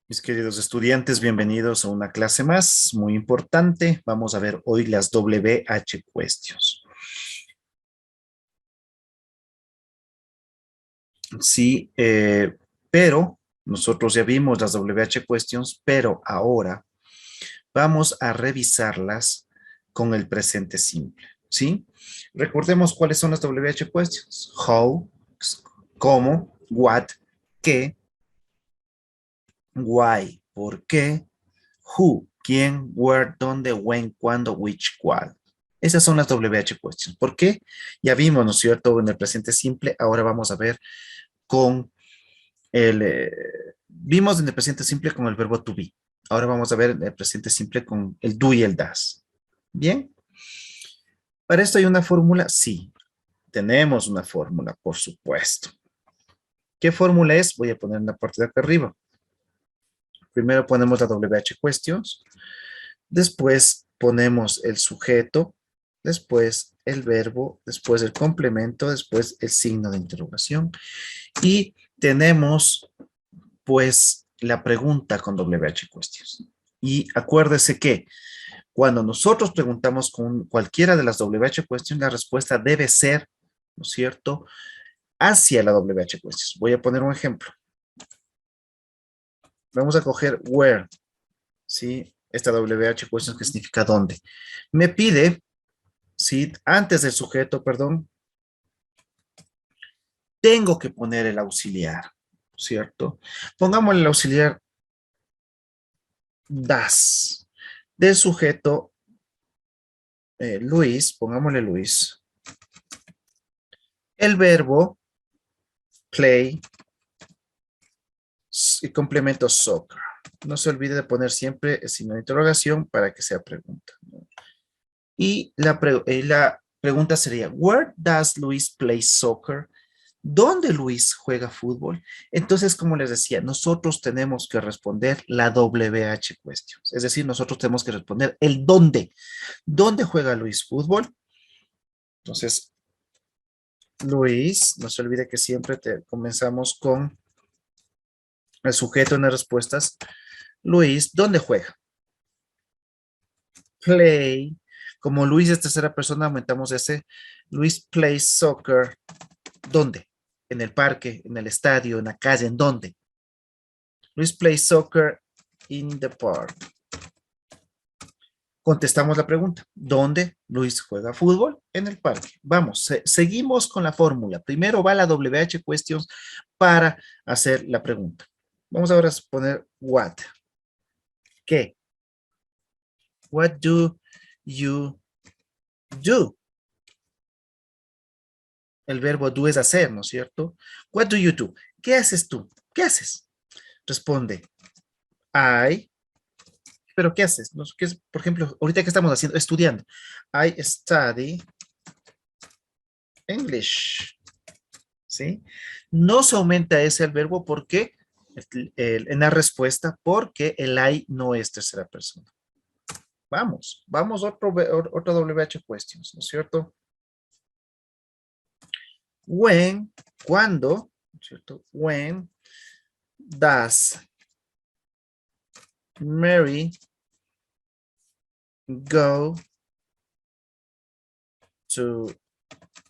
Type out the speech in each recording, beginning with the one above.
Mis queridos estudiantes, bienvenidos a una clase más muy importante. Vamos a ver hoy las WH questions. Sí, pero nosotros ya vimos las WH questions, pero ahora vamos a revisarlas con el presente simple. ¿Sí? Recordemos cuáles son las WH questions. How, cómo, what, qué, why, por qué, who, quién, where, dónde, when, cuándo, which, cuál. Esas son las WH questions. ¿Por qué? Ya vimos, ¿no es cierto?, en el presente simple. Ahora vamos a ver con vimos en el presente simple con el verbo to be. Ahora vamos a ver en el presente simple con el do y el das. ¿Bien? ¿Para esto hay una fórmula? Sí, tenemos una fórmula, por supuesto. ¿Qué fórmula es? Voy a poner en la parte de acá arriba. Primero ponemos la WH questions. Después ponemos el sujeto, después el verbo, después el complemento, después el signo de interrogación. Y tenemos pues la pregunta con WH questions. Y acuérdese que cuando nosotros preguntamos con cualquiera de las WH questions, la respuesta debe ser, ¿no es cierto?, hacia la WH questions. Voy a poner un ejemplo. Vamos a coger where, ¿sí? Esta WH questions que significa dónde. Me pide, ¿sí?, antes del sujeto, perdón, tengo que poner el auxiliar, ¿cierto? Pongamos el auxiliar das. Del sujeto Luis, pongámosle Luis. El verbo play y complemento soccer. No se olvide de poner siempre el signo de interrogación para que sea pregunta, ¿no? Y la pregunta sería, where does Luis play soccer? ¿Dónde Luis juega fútbol? Entonces, como les decía, nosotros tenemos que responder la WH questions. Es decir, nosotros tenemos que responder el dónde. ¿Dónde juega Luis fútbol? Entonces, Luis, no se olvide que siempre comenzamos con el sujeto en las respuestas. Luis, ¿dónde juega? Play. Como Luis es tercera persona, aumentamos ese. Luis plays soccer. ¿Dónde? En el parque, en el estadio, en la calle, ¿en dónde? Luis plays soccer in the park. Contestamos la pregunta. ¿Dónde Luis juega fútbol? En el parque. Vamos, seguimos con la fórmula. Primero va la WH questions para hacer la pregunta. Vamos ahora a poner what. ¿Qué? What do you do? El verbo do es hacer, ¿no es cierto? What do you do? ¿Qué haces tú? ¿Qué haces? Responde, I, pero ¿qué haces? ¿No? ¿Qué es, por ejemplo, ahorita que estamos haciendo? Estudiando. I study English. ¿Sí? No se aumenta ese al verbo porque en la respuesta, porque el I no es tercera persona. Vamos, otro WH questions, ¿no es cierto? When, cuando, ¿no es cierto? When does Mary go to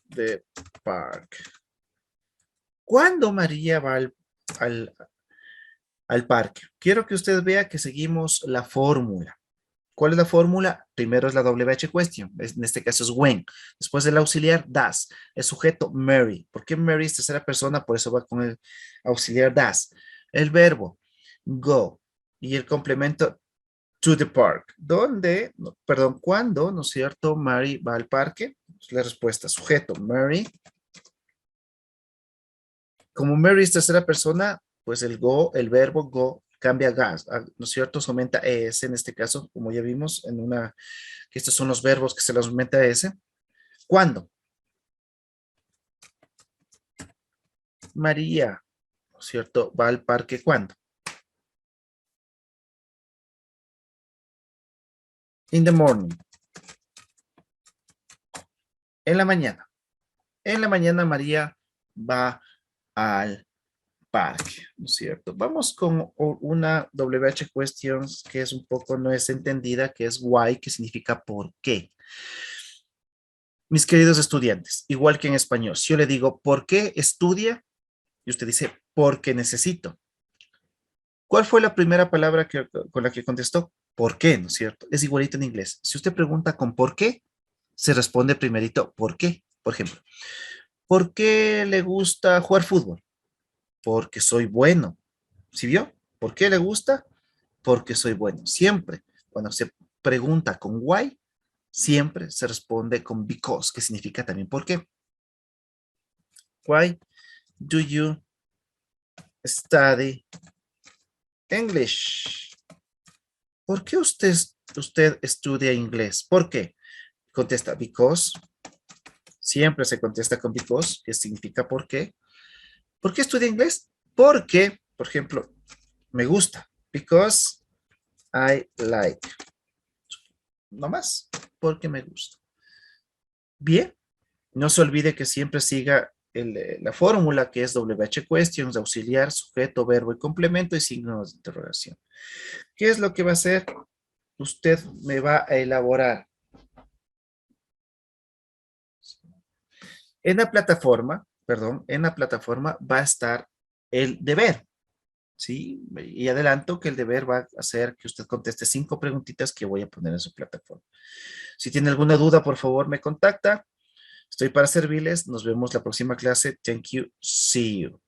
the park? ¿Cuándo María va al, al parque? Quiero que usted vea que seguimos la fórmula. ¿Cuál es la fórmula? Primero es la WH question, en este caso es when. Después el auxiliar, does. El sujeto, Mary. ¿Por qué Mary es tercera persona? Por eso va con el auxiliar does. El verbo, go. Y el complemento, to the park. ¿Dónde? No, perdón, ¿cuándo? ¿No es cierto? Mary va al parque. La respuesta, sujeto, Mary. Como Mary es tercera persona, pues el go, el verbo go, cambia a gas, ¿no es cierto? Se aumenta es en este caso, como ya vimos en una, que estos son los verbos que se les aumenta s. ¿Cuándo? María, ¿no es cierto? Va al parque, ¿cuándo? In the morning. En la mañana. En la mañana María va al parque, ¿no es cierto? Vamos con una WH questions que es un poco, no es entendida, que es why, que significa por qué. Mis queridos estudiantes, igual que en español, si yo le digo, ¿por qué estudia? Y usted dice, porque necesito. ¿Cuál fue la primera palabra con la que contestó? ¿Por qué? ¿No es cierto? Es igualito en inglés. Si usted pregunta con por qué, se responde primerito, ¿por qué? Por ejemplo, ¿por qué le gusta jugar fútbol? Porque soy bueno. ¿Sí vio? ¿Por qué le gusta? Porque soy bueno. Siempre, cuando se pregunta con why, siempre se responde con because, que significa también por qué. Why do you study English? ¿Por qué usted estudia inglés? ¿Por qué? Contesta because. Siempre se contesta con because, que significa por qué. ¿Por qué estudia inglés? Porque, por ejemplo, me gusta. Because I like. No más. Porque me gusta. Bien. No se olvide que siempre siga la fórmula que es WH questions, auxiliar, sujeto, verbo y complemento y signos de interrogación. ¿Qué es lo que va a hacer? Usted me va a elaborar en la plataforma, perdón, en la plataforma va a estar el deber, ¿sí? Y adelanto que el deber va a hacer que usted conteste 5 preguntitas que voy a poner en su plataforma. Si tiene alguna duda, por favor, me contacta. Estoy para servirles. Nos vemos la próxima clase. Thank you. See you.